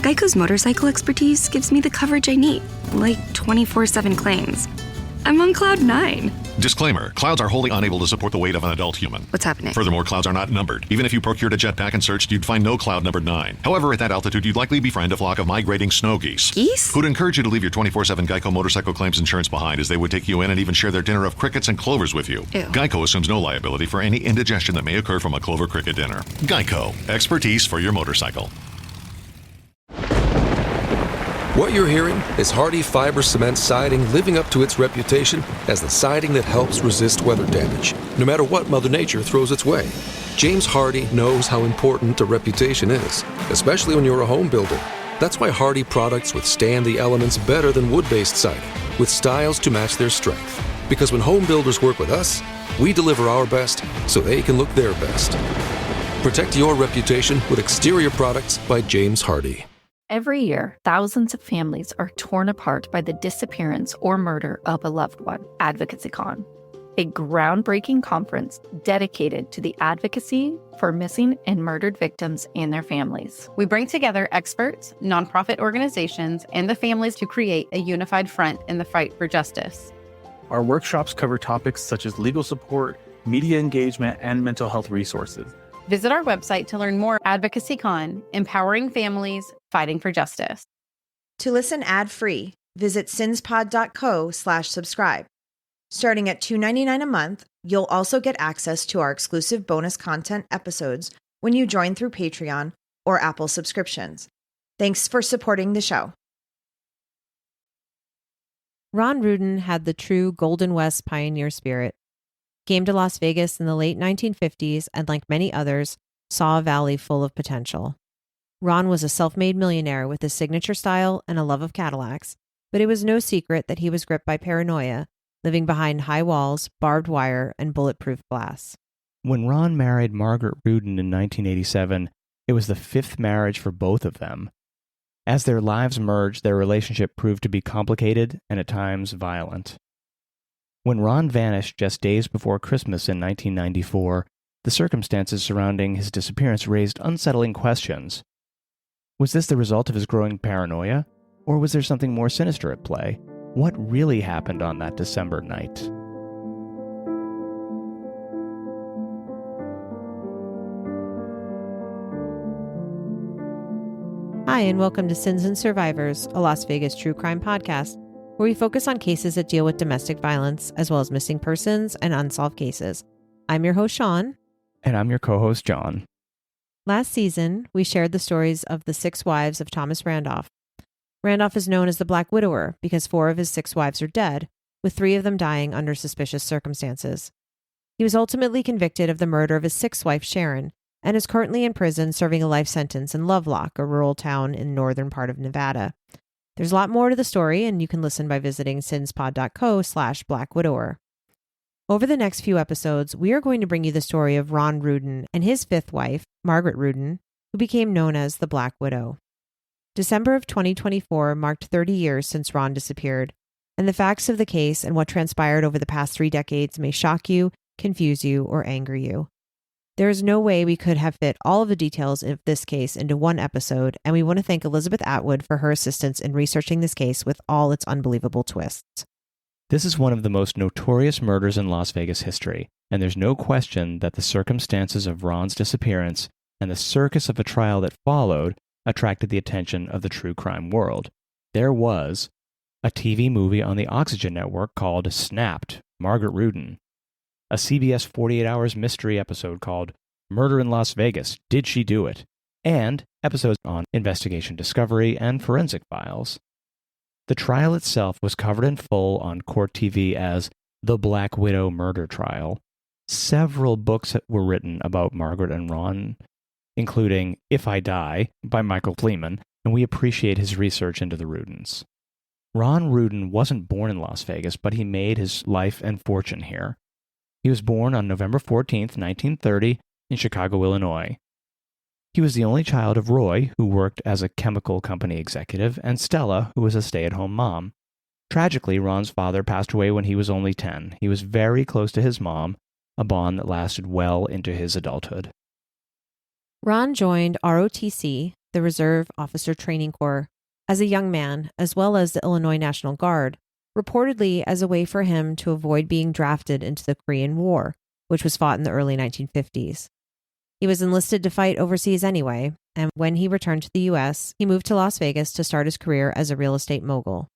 Geico's motorcycle expertise gives me the coverage I need, like 24/7 claims. I'm on cloud 9. Disclaimer, clouds are wholly unable to support the weight of an adult human. What's happening? Furthermore, clouds are not numbered. Even if you procured a jetpack and searched, you'd find no cloud numbered 9. However, at that altitude, you'd likely befriend a flock of migrating snow geese. Geese? Who'd encourage you to leave your 24/7 Geico motorcycle claims insurance behind, as they would take you in and even share their dinner of crickets and clovers with you. Ew. Geico assumes no liability for any indigestion that may occur from a clover cricket dinner. Geico. Expertise for your motorcycle. What you're hearing is Hardie Fiber Cement Siding living up to its reputation as the siding that helps resist weather damage, no matter what Mother Nature throws its way. James Hardie knows how important a reputation is, especially when you're a home builder. That's why Hardie products withstand the elements better than wood-based siding, with styles to match their strength. Because when home builders work with us, we deliver our best so they can look their best. Protect your reputation with exterior products by James Hardie. Every year, thousands of families are torn apart by the disappearance or murder of a loved one. AdvocacyCon, a groundbreaking conference dedicated to the advocacy for missing and murdered victims and their families. We bring together experts, nonprofit organizations, and the families to create a unified front in the fight for justice. Our workshops cover topics such as legal support, media engagement, and mental health resources. Visit our website to learn more. AdvocacyCon, empowering families, fighting for justice. To listen ad-free, visit cinspod.co/subscribe. Starting at $2.99 a month, you'll also get access to our exclusive bonus content episodes when you join through Patreon or Apple subscriptions. Thanks for supporting the show. Ron Rudin had the true Golden West pioneer spirit. Came to Las Vegas in the late 1950s and, like many others, saw a valley full of potential. Ron was a self-made millionaire with a signature style and a love of Cadillacs, but it was no secret that he was gripped by paranoia, living behind high walls, barbed wire, and bulletproof glass. When Ron married Margaret Rudin in 1987, it was the fifth marriage for both of them. As their lives merged, their relationship proved to be complicated and at times violent. When Ron vanished just days before Christmas in 1994, the circumstances surrounding his disappearance raised unsettling questions. Was this the result of his growing paranoia, or was there something more sinister at play? What really happened on that December night? Hi, and welcome to Sins and Survivors, a Las Vegas true crime podcast, where we focus on cases that deal with domestic violence, as well as missing persons and unsolved cases. I'm your host, Sean. And I'm your co-host, John. Last season, we shared the stories of the 6 wives of Thomas Randolph. Randolph is known as the Black Widower because 4 of his 6 wives are dead, with 3 of them dying under suspicious circumstances. He was ultimately convicted of the murder of his 6th wife, Sharon, and is currently in prison serving a life sentence in Lovelock, a rural town in northern part of Nevada. There's a lot more to the story, and you can listen by visiting cinspod.co/blackwidower. Over the next few episodes, we are going to bring you the story of Ron Rudin and his 5th wife, Margaret Rudin, who became known as the Black Widow. December of 2024 marked 30 years since Ron disappeared, and the facts of the case and what transpired over the past 3 decades may shock you, confuse you, or anger you. There is no way we could have fit all of the details of this case into one episode, and we want to thank Elizabeth Atwood for her assistance in researching this case with all its unbelievable twists. This is one of the most notorious murders in Las Vegas history, and there's no question that the circumstances of Ron's disappearance and the circus of a trial that followed attracted the attention of the true crime world. There was a TV movie on the Oxygen Network called Snapped, Margaret Rudin, a CBS 48 Hours mystery episode called Murder in Las Vegas, Did She Do It?, and episodes on Investigation Discovery and Forensic Files. The trial itself was covered in full on Court TV as The Black Widow Murder Trial. Several books were written about Margaret and Ron, including If I Die by Michael Fleeman, and we appreciate his research into the Rudins. Ron Rudin wasn't born in Las Vegas, but he made his life and fortune here. He was born on November 14th, 1930, in Chicago, Illinois. He was the only child of Roy, who worked as a chemical company executive, and Stella, who was a stay-at-home mom. Tragically, Ron's father passed away when he was only 10. He was very close to his mom, a bond that lasted well into his adulthood. Ron joined ROTC, the Reserve Officer Training Corps, as a young man, as well as the Illinois National Guard, reportedly as a way for him to avoid being drafted into the Korean War, which was fought in the early 1950s. He was enlisted to fight overseas anyway, and when he returned to the U.S., he moved to Las Vegas to start his career as a real estate mogul.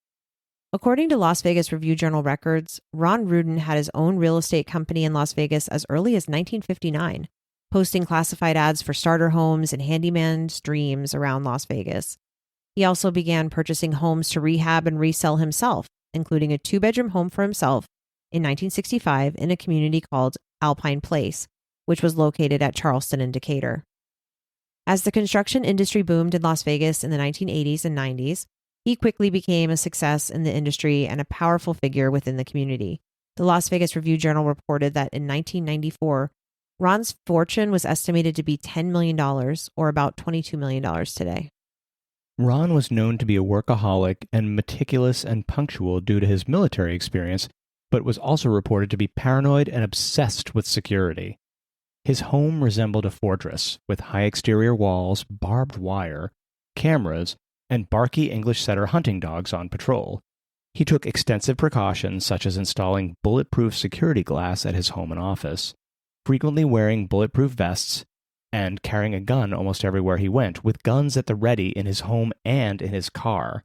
According to Las Vegas Review-Journal records, Ron Rudin had his own real estate company in Las Vegas as early as 1959, posting classified ads for starter homes and handyman's dreams around Las Vegas. He also began purchasing homes to rehab and resell himself, including a 2-bedroom home for himself in 1965 in a community called Alpine Place, which was located at Charleston and Decatur. As the construction industry boomed in Las Vegas in the 1980s and 90s, he quickly became a success in the industry and a powerful figure within the community. The Las Vegas Review-Journal reported that in 1994, Ron's fortune was estimated to be $10 million, or about $22 million today. Ron was known to be a workaholic and meticulous and punctual due to his military experience, but was also reported to be paranoid and obsessed with security. His home resembled a fortress, with high exterior walls, barbed wire, cameras, and barky English setter hunting dogs on patrol. He took extensive precautions, such as installing bulletproof security glass at his home and office, frequently wearing bulletproof vests, and carrying a gun almost everywhere he went, with guns at the ready in his home and in his car.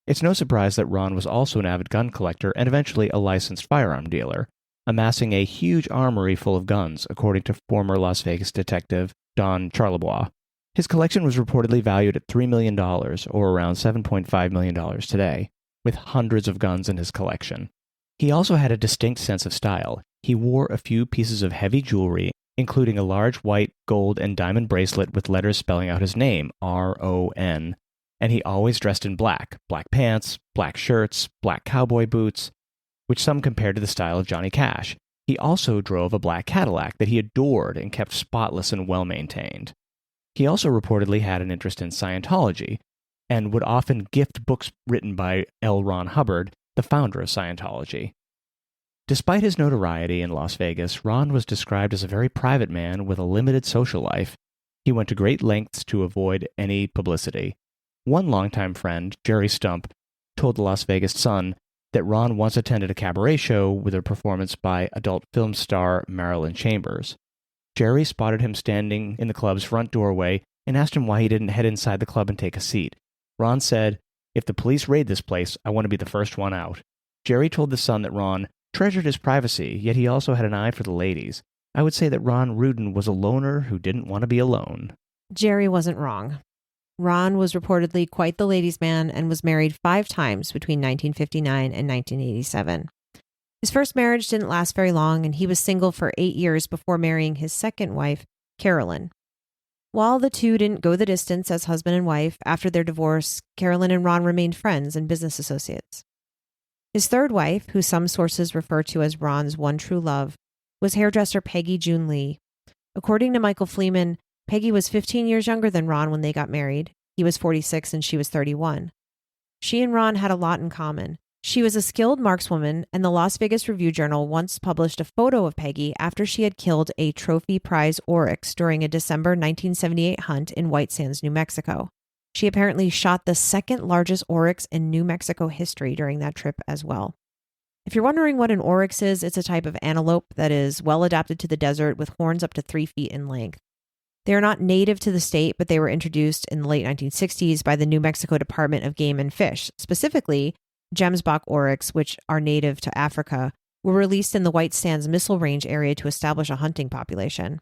It's no surprise that Ron was also an avid gun collector and eventually a licensed firearm dealer, amassing a huge armory full of guns, according to former Las Vegas detective Don Charlebois. His collection was reportedly valued at $3 million, or around $7.5 million today, with hundreds of guns in his collection. He also had a distinct sense of style. He wore a few pieces of heavy jewelry, including a large white, gold, and diamond bracelet with letters spelling out his name, R-O-N, and he always dressed in black pants, black shirts, black cowboy boots, which some compared to the style of Johnny Cash. He also drove a black Cadillac that he adored and kept spotless and well-maintained. He also reportedly had an interest in Scientology, and would often gift books written by L. Ron Hubbard, the founder of Scientology. Despite his notoriety in Las Vegas, Ron was described as a very private man with a limited social life. He went to great lengths to avoid any publicity. One longtime friend, Jerry Stump, told the Las Vegas Sun that Ron once attended a cabaret show with a performance by adult film star Marilyn Chambers. Jerry spotted him standing in the club's front doorway and asked him why he didn't head inside the club and take a seat. Ron said, "If the police raid this place, I want to be the first one out." Jerry told the Sun that Ron treasured his privacy, yet he also had an eye for the ladies. I would say that Ron Rudin was a loner who didn't want to be alone. Jerry wasn't wrong. Ron was reportedly quite the ladies' man and was married 5 times between 1959 and 1987. His first marriage didn't last very long, and he was single for 8 years before marrying his second wife, Carolyn. While the two didn't go the distance as husband and wife, after their divorce, Carolyn and Ron remained friends and business associates. His third wife, who some sources refer to as Ron's one true love, was hairdresser Peggy June Lee. According to Michael Fleeman, Peggy was 15 years younger than Ron when they got married. He was 46 and she was 31. She and Ron had a lot in common. She was a skilled markswoman, and the Las Vegas Review-Journal once published a photo of Peggy after she had killed a trophy prize oryx during a December 1978 hunt in White Sands, New Mexico. She apparently shot the second largest oryx in New Mexico history during that trip as well. If you're wondering what an oryx is, it's a type of antelope that is well adapted to the desert with horns up to 3 feet in length. They are not native to the state, but they were introduced in the late 1960s by the New Mexico Department of Game and Fish. Specifically, Gemsbok oryx, which are native to Africa, were released in the White Sands Missile Range area to establish a hunting population.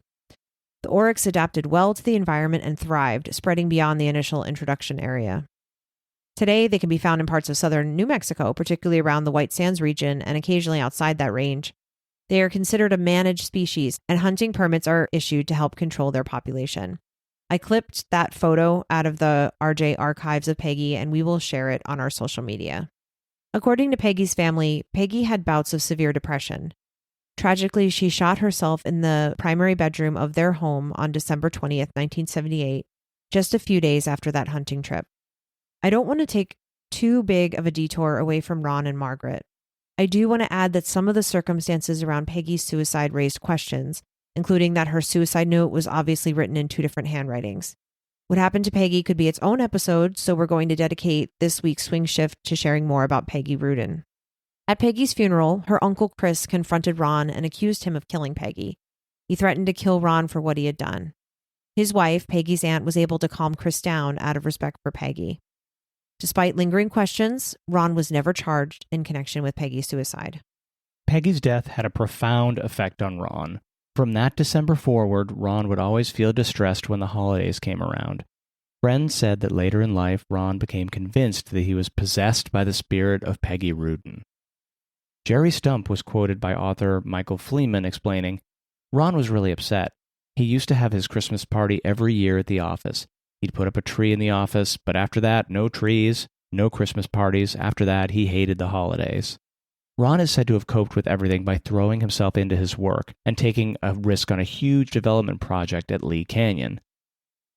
The oryx adapted well to the environment and thrived, spreading beyond the initial introduction area. Today, they can be found in parts of southern New Mexico, particularly around the White Sands region and occasionally outside that range. They are considered a managed species, and hunting permits are issued to help control their population. I clipped that photo out of the RJ archives of Peggy, and we will share it on our social media. According to Peggy's family, Peggy had bouts of severe depression. Tragically, she shot herself in the primary bedroom of their home on December 20th, 1978, just a few days after that hunting trip. I don't want to take too big of a detour away from Ron and Margaret. I do want to add that some of the circumstances around Peggy's suicide raised questions, including that her suicide note was obviously written in 2 different handwritings. What happened to Peggy could be its own episode, so we're going to dedicate this week's Swing Shift to sharing more about Peggy Rudin. At Peggy's funeral, her uncle Chris confronted Ron and accused him of killing Peggy. He threatened to kill Ron for what he had done. His wife, Peggy's aunt, was able to calm Chris down out of respect for Peggy. Despite lingering questions, Ron was never charged in connection with Peggy's suicide. Peggy's death had a profound effect on Ron. From that December forward, Ron would always feel distressed when the holidays came around. Friends said that later in life, Ron became convinced that he was possessed by the spirit of Peggy Rudin. Jerry Stump was quoted by author Michael Fleeman explaining, "Ron was really upset. He used to have his Christmas party every year at the office. He'd put up a tree in the office, but after that, no trees, no Christmas parties. After that, he hated the holidays." Ron is said to have coped with everything by throwing himself into his work and taking a risk on a huge development project at Lee Canyon.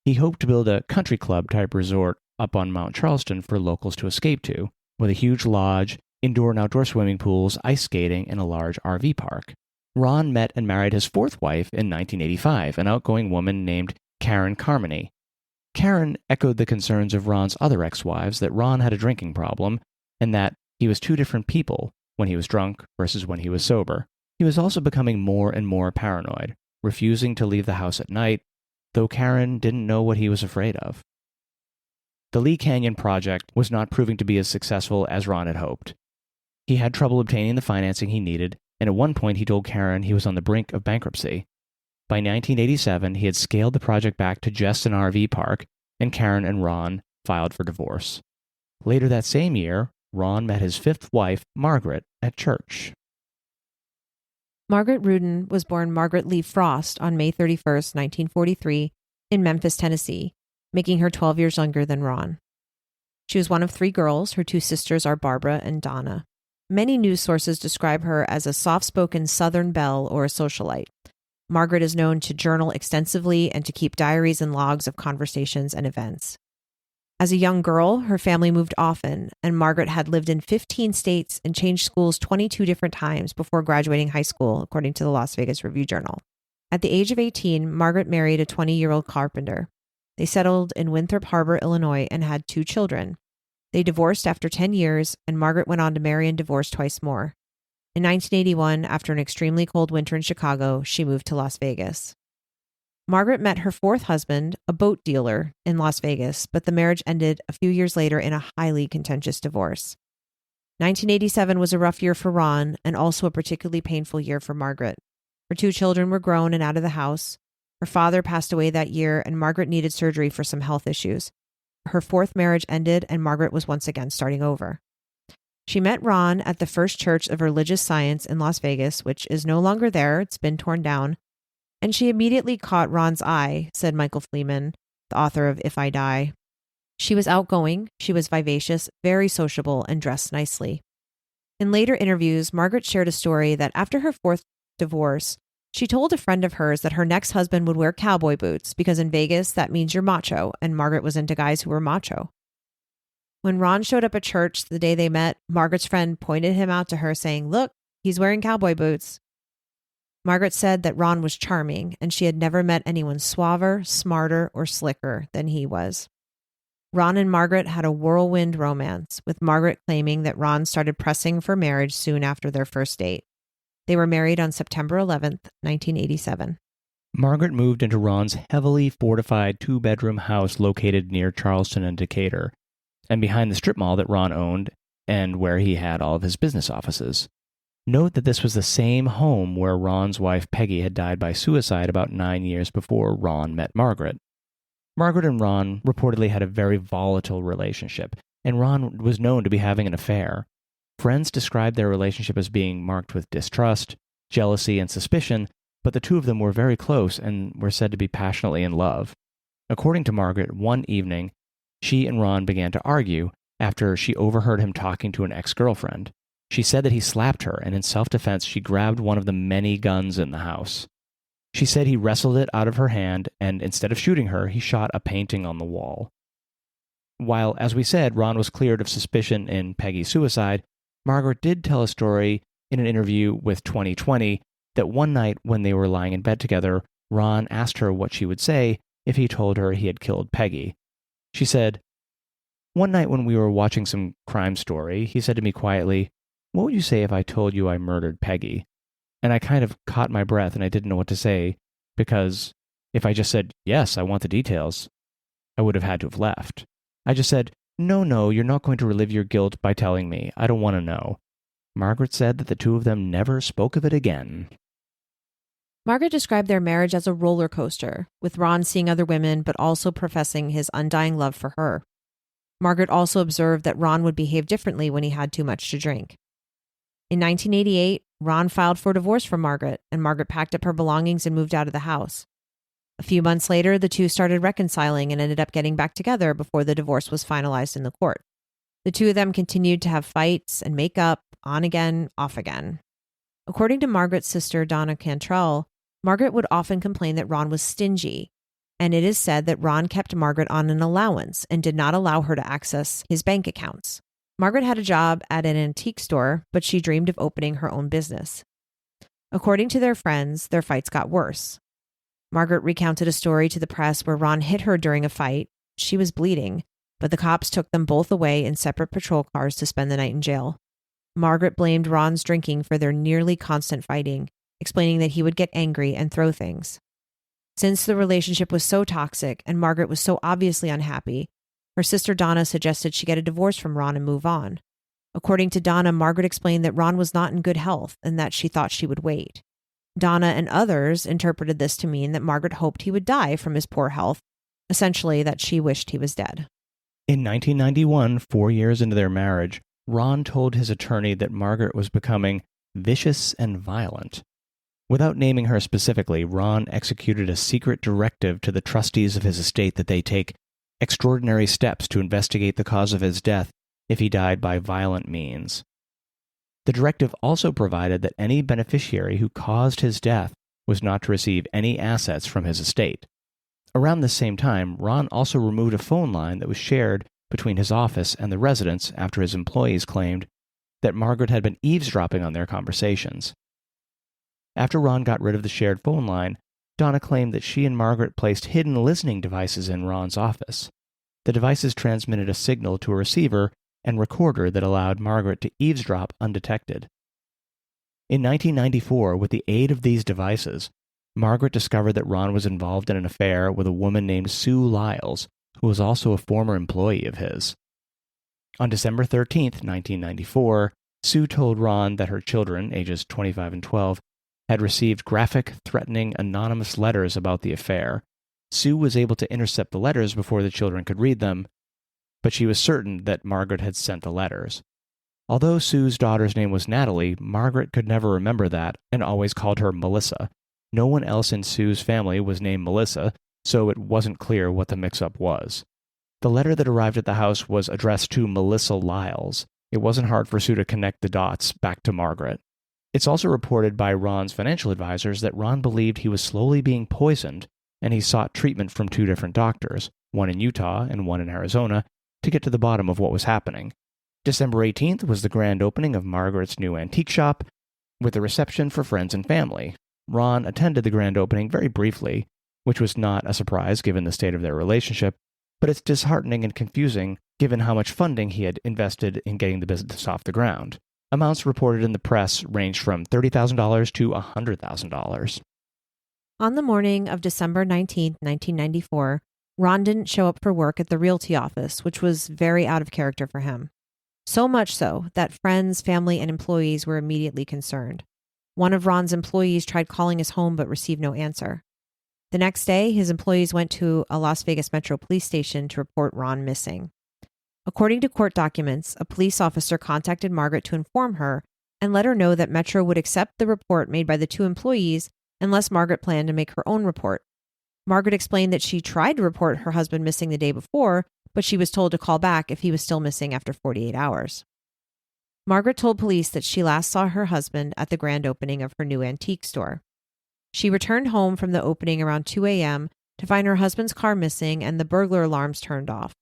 He hoped to build a country club-type resort up on Mount Charleston for locals to escape to, with a huge lodge, indoor and outdoor swimming pools, ice skating, and a large RV park. Ron met and married his fourth wife in 1985, an outgoing woman named Karen Carmody. Karen echoed the concerns of Ron's other ex-wives that Ron had a drinking problem and that he was two different people when he was drunk versus when he was sober. He was also becoming more and more paranoid, refusing to leave the house at night, though Karen didn't know what he was afraid of. The Lee Canyon project was not proving to be as successful as Ron had hoped. He had trouble obtaining the financing he needed, and at one point he told Karen he was on the brink of bankruptcy. By 1987, he had scaled the project back to just an RV park, and Karen and Ron filed for divorce. Later that same year, Ron met his fifth wife, Margaret, at church. Margaret Rudin was born Margaret Lee Frost on May 31st, 1943, in Memphis, Tennessee, making her 12 years younger than Ron. She was one of three girls. Her two sisters are Barbara and Donna. Many news sources describe her as a soft-spoken Southern belle or a socialite. Margaret is known to journal extensively and to keep diaries and logs of conversations and events. As a young girl, her family moved often, and Margaret had lived in 15 states and changed schools 22 different times before graduating high school, according to the Las Vegas Review-Journal. At the age of 18, Margaret married a 20-year-old carpenter. They settled in Winthrop Harbor, Illinois, and had two children. They divorced after 10 years, and Margaret went on to marry and divorce twice more. In 1981, after an extremely cold winter in Chicago, she moved to Las Vegas. Margaret met her fourth husband, a boat dealer, in Las Vegas, but the marriage ended a few years later in a highly contentious divorce. 1987 was a rough year for Ron, and also a particularly painful year for Margaret. Her two children were grown and out of the house. Her father passed away that year, and Margaret needed surgery for some health issues. Her fourth marriage ended, and Margaret was once again starting over. She met Ron at the First Church of Religious Science in Las Vegas, which is no longer there. It's been torn down. And she immediately caught Ron's eye, said Michael Fleeman, the author of If I Die. She was outgoing, she was vivacious, very sociable, and dressed nicely. In later interviews, Margaret shared a story that after her fourth divorce, she told a friend of hers that her next husband would wear cowboy boots because in Vegas, that means you're macho, and Margaret was into guys who were macho. When Ron showed up at church the day they met, Margaret's friend pointed him out to her, saying, "Look, he's wearing cowboy boots." Margaret said that Ron was charming, and she had never met anyone suaver, smarter, or slicker than he was. Ron and Margaret had a whirlwind romance, with Margaret claiming that Ron started pressing for marriage soon after their first date. They were married on September 11th, 1987. Margaret moved into Ron's heavily fortified two-bedroom house located near Charleston and Decatur, and behind the strip mall that Ron owned and where he had all of his business offices. Note that this was the same home where Ron's wife Peggy had died by suicide about 9 years before Ron met Margaret. Margaret and Ron reportedly had a very volatile relationship, and Ron was known to be having an affair. Friends described their relationship as being marked with distrust, jealousy, and suspicion, but the two of them were very close and were said to be passionately in love. According to Margaret, one evening, she and Ron began to argue after she overheard him talking to an ex-girlfriend. She said that he slapped her, and in self-defense, she grabbed one of the many guns in the house. She said he wrestled it out of her hand, and instead of shooting her, he shot a painting on the wall. While, as we said, Ron was cleared of suspicion in Peggy's suicide, Margaret did tell a story in an interview with 2020 that one night when they were lying in bed together, Ron asked her what she would say if he told her he had killed Peggy. She said, "One night when we were watching some crime story, he said to me quietly, 'What would you say if I told you I murdered Peggy?' And I kind of caught my breath and I didn't know what to say, because if I just said, 'Yes, I want the details,' I would have had to have left. I just said, 'No, you're not going to relive your guilt by telling me. I don't want to know.' Margaret said that the two of them never spoke of it again." Margaret described their marriage as a roller coaster, with Ron seeing other women but also professing his undying love for her. Margaret also observed that Ron would behave differently when he had too much to drink. In 1988, Ron filed for divorce from Margaret, and Margaret packed up her belongings and moved out of the house. A few months later, the two started reconciling and ended up getting back together before the divorce was finalized in the court. The two of them continued to have fights and make up, on again, off again. According to Margaret's sister, Donna Cantrell, Margaret would often complain that Ron was stingy, and it is said that Ron kept Margaret on an allowance and did not allow her to access his bank accounts. Margaret had a job at an antique store, but she dreamed of opening her own business. According to their friends, their fights got worse. Margaret recounted a story to the press where Ron hit her during a fight. She was bleeding, but the cops took them both away in separate patrol cars to spend the night in jail. Margaret blamed Ron's drinking for their nearly constant fighting, explaining that he would get angry and throw things. Since the relationship was so toxic and Margaret was so obviously unhappy, her sister Donna suggested she get a divorce from Ron and move on. According to Donna, Margaret explained that Ron was not in good health and that she thought she would wait. Donna and others interpreted this to mean that Margaret hoped he would die from his poor health, essentially that she wished he was dead. In 1991, 4 years into their marriage, Ron told his attorney that Margaret was becoming vicious and violent. Without naming her specifically, Ron executed a secret directive to the trustees of his estate that they take extraordinary steps to investigate the cause of his death if he died by violent means. The directive also provided that any beneficiary who caused his death was not to receive any assets from his estate. Around the same time, Ron also removed a phone line that was shared between his office and the residence after his employees claimed that Margaret had been eavesdropping on their conversations. After Ron got rid of the shared phone line, Donna claimed that she and Margaret placed hidden listening devices in Ron's office. The devices transmitted a signal to a receiver and recorder that allowed Margaret to eavesdrop undetected. In 1994, with the aid of these devices, Margaret discovered that Ron was involved in an affair with a woman named Sue Lyles, who was also a former employee of his. On December 13, 1994, Sue told Ron that her children, ages 25 and 12, had received graphic, threatening, anonymous letters about the affair. Sue was able to intercept the letters before the children could read them, but she was certain that Margaret had sent the letters. Although Sue's daughter's name was Natalie, Margaret could never remember that and always called her Melissa. No one else in Sue's family was named Melissa, so it wasn't clear what the mix-up was. The letter that arrived at the house was addressed to Melissa Lyles. It wasn't hard for Sue to connect the dots back to Margaret. It's also reported by Ron's financial advisors that Ron believed he was slowly being poisoned, and he sought treatment from 2 different doctors, one in Utah and one in Arizona, to get to the bottom of what was happening. December 18th was the grand opening of Margaret's new antique shop, with a reception for friends and family. Ron attended the grand opening very briefly, which was not a surprise given the state of their relationship, but it's disheartening and confusing given how much funding he had invested in getting the business off the ground. Amounts reported in the press ranged from $30,000 to $100,000. On the morning of December 19, 1994, Ron didn't show up for work at the realty office, which was very out of character for him. So much so that friends, family, and employees were immediately concerned. One of Ron's employees tried calling his home but received no answer. The next day, his employees went to a Las Vegas Metro police station to report Ron missing. According to court documents, a police officer contacted Margaret to inform her and let her know that Metro would accept the report made by the 2 employees unless Margaret planned to make her own report. Margaret explained that she tried to report her husband missing the day before, but she was told to call back if he was still missing after 48 hours. Margaret told police that she last saw her husband at the grand opening of her new antique store. She returned home from the opening around 2 a.m. to find her husband's car missing and the burglar alarms turned off.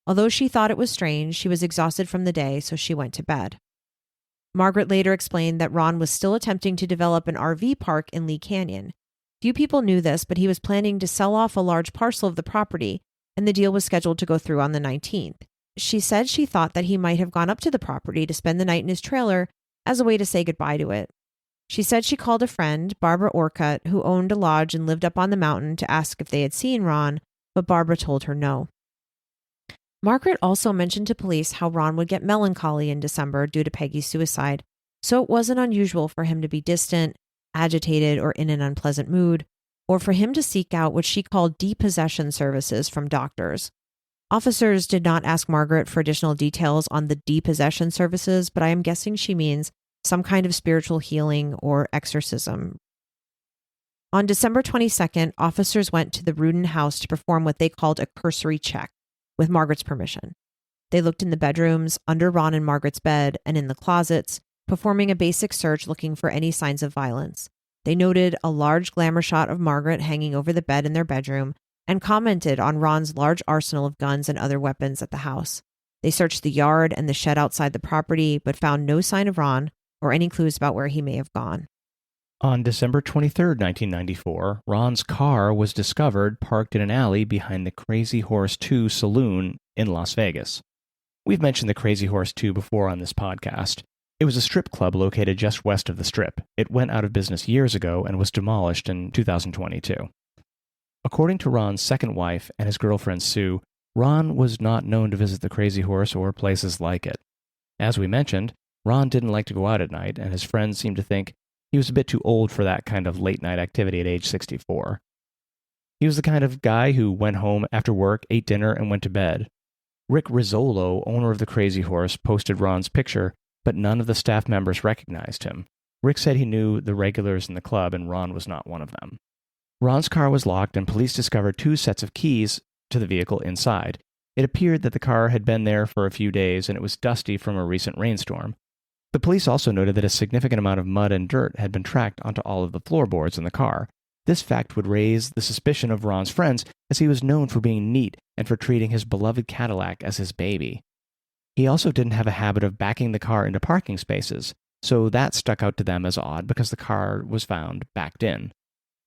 Although she thought it was strange, she was exhausted from the day, so she went to bed. Margaret later explained that Ron was still attempting to develop an RV park in Lee Canyon. Few people knew this, but he was planning to sell off a large parcel of the property, and the deal was scheduled to go through on the 19th. She said she thought that he might have gone up to the property to spend the night in his trailer as a way to say goodbye to it. She said she called a friend, Barbara Orcutt, who owned a lodge and lived up on the mountain, to ask if they had seen Ron, but Barbara told her no. Margaret also mentioned to police how Ron would get melancholy in December due to Peggy's suicide, so it wasn't unusual for him to be distant, agitated, or in an unpleasant mood, or for him to seek out what she called depossession services from doctors. Officers did not ask Margaret for additional details on the depossession services, but I am guessing she means some kind of spiritual healing or exorcism. On December 22nd, officers went to the Rudin house to perform what they called a cursory check, with Margaret's permission. They looked in the bedrooms, under Ron and Margaret's bed, and in the closets, performing a basic search looking for any signs of violence. They noted a large glamour shot of Margaret hanging over the bed in their bedroom and commented on Ron's large arsenal of guns and other weapons at the house. They searched the yard and the shed outside the property, but found no sign of Ron or any clues about where he may have gone. On December 23, 1994, Ron's car was discovered parked in an alley behind the Crazy Horse 2 saloon in Las Vegas. We've mentioned the Crazy Horse 2 before on this podcast. It was a strip club located just west of the Strip. It went out of business years ago and was demolished in 2022. According to Ron's second wife and his girlfriend Sue, Ron was not known to visit the Crazy Horse or places like it. As we mentioned, Ron didn't like to go out at night, and his friends seemed to think he was a bit too old for that kind of late-night activity at age 64. He was the kind of guy who went home after work, ate dinner, and went to bed. Rick Rizzolo, owner of the Crazy Horse, posted Ron's picture, but none of the staff members recognized him. Rick said he knew the regulars in the club, and Ron was not one of them. Ron's car was locked, and police discovered 2 sets of keys to the vehicle inside. It appeared that the car had been there for a few days, and it was dusty from a recent rainstorm. The police also noted that a significant amount of mud and dirt had been tracked onto all of the floorboards in the car. This fact would raise the suspicion of Ron's friends, as he was known for being neat and for treating his beloved Cadillac as his baby. He also didn't have a habit of backing the car into parking spaces, so that stuck out to them as odd because the car was found backed in.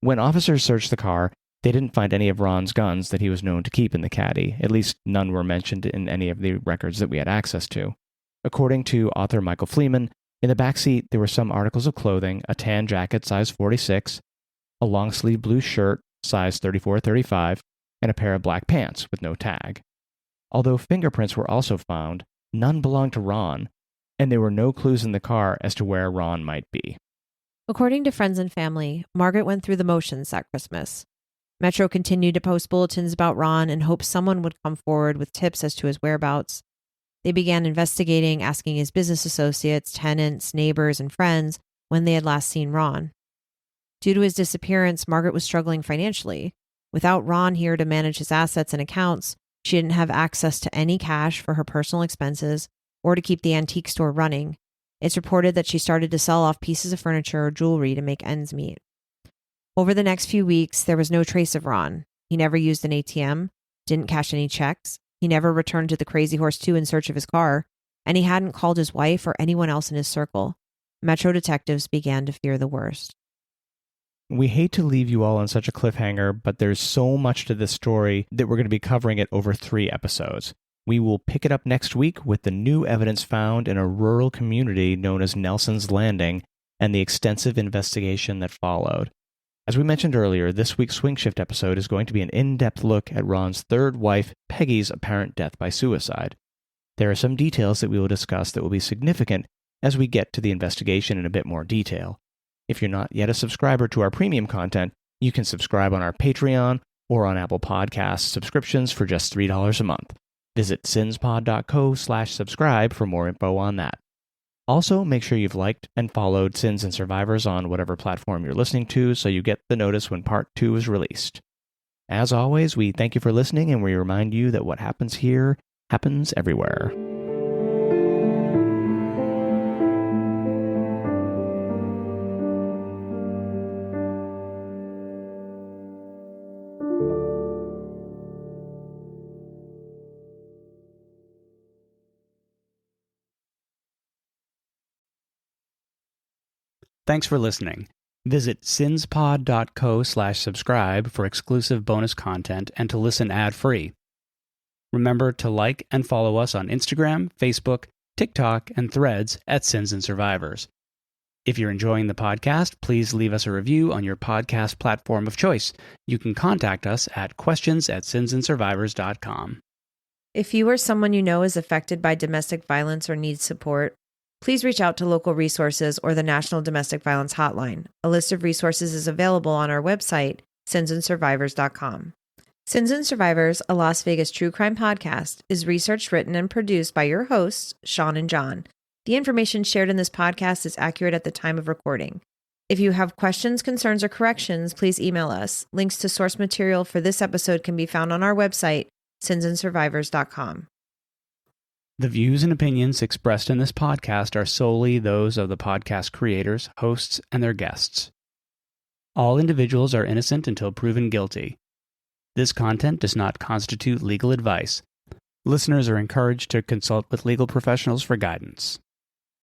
When officers searched the car, they didn't find any of Ron's guns that he was known to keep in the caddy. At least none were mentioned in any of the records that we had access to. According to author Michael Fleeman, in the backseat there were some articles of clothing, a tan jacket size 46, a long-sleeve blue shirt size 34-35, and a pair of black pants with no tag. Although fingerprints were also found, none belonged to Ron, and there were no clues in the car as to where Ron might be. According to friends and family, Margaret went through the motions that Christmas. Metro continued to post bulletins about Ron and hoped someone would come forward with tips as to his whereabouts. They began investigating, asking his business associates, tenants, neighbors, and friends when they had last seen Ron. Due to his disappearance, Margaret was struggling financially. Without Ron here to manage his assets and accounts, she didn't have access to any cash for her personal expenses or to keep the antique store running. It's reported that she started to sell off pieces of furniture or jewelry to make ends meet. Over the next few weeks, there was no trace of Ron. He never used an ATM, didn't cash any checks. He never returned to the Crazy Horse 2 in search of his car, and he hadn't called his wife or anyone else in his circle. Metro detectives began to fear the worst. We hate to leave you all on such a cliffhanger, but there's so much to this story that we're going to be covering it over 3 episodes. We will pick it up next week with the new evidence found in a rural community known as Nelson's Landing and the extensive investigation that followed. As we mentioned earlier, this week's Swing Shift episode is going to be an in-depth look at Ron's third wife, Peggy's apparent death by suicide. There are some details that we will discuss that will be significant as we get to the investigation in a bit more detail. If you're not yet a subscriber to our premium content, you can subscribe on our Patreon or on Apple Podcasts subscriptions for just $3 a month. Visit sinspod.co/subscribe for more info on that. Also, make sure you've liked and followed Sins and Survivors on whatever platform you're listening to so you get the notice when Part 2 is released. As always, we thank you for listening and we remind you that what happens here happens everywhere. Thanks for listening. Visit sinspod.co/subscribe for exclusive bonus content and to listen ad-free. Remember to like and follow us on Instagram, Facebook, TikTok, and Threads at Sins and Survivors. If you're enjoying the podcast, please leave us a review on your podcast platform of choice. You can contact us at questions@sinsandsurvivors.com. If you or someone you know is affected by domestic violence or needs support, please reach out to local resources or the National Domestic Violence Hotline. A list of resources is available on our website, sinsandsurvivors.com. Sins and Survivors, a Las Vegas true crime podcast, is researched, written, and produced by your hosts, Sean and John. The information shared in this podcast is accurate at the time of recording. If you have questions, concerns, or corrections, please email us. Links to source material for this episode can be found on our website, sinsandsurvivors.com. The views and opinions expressed in this podcast are solely those of the podcast creators, hosts, and their guests. All individuals are innocent until proven guilty. This content does not constitute legal advice. Listeners are encouraged to consult with legal professionals for guidance.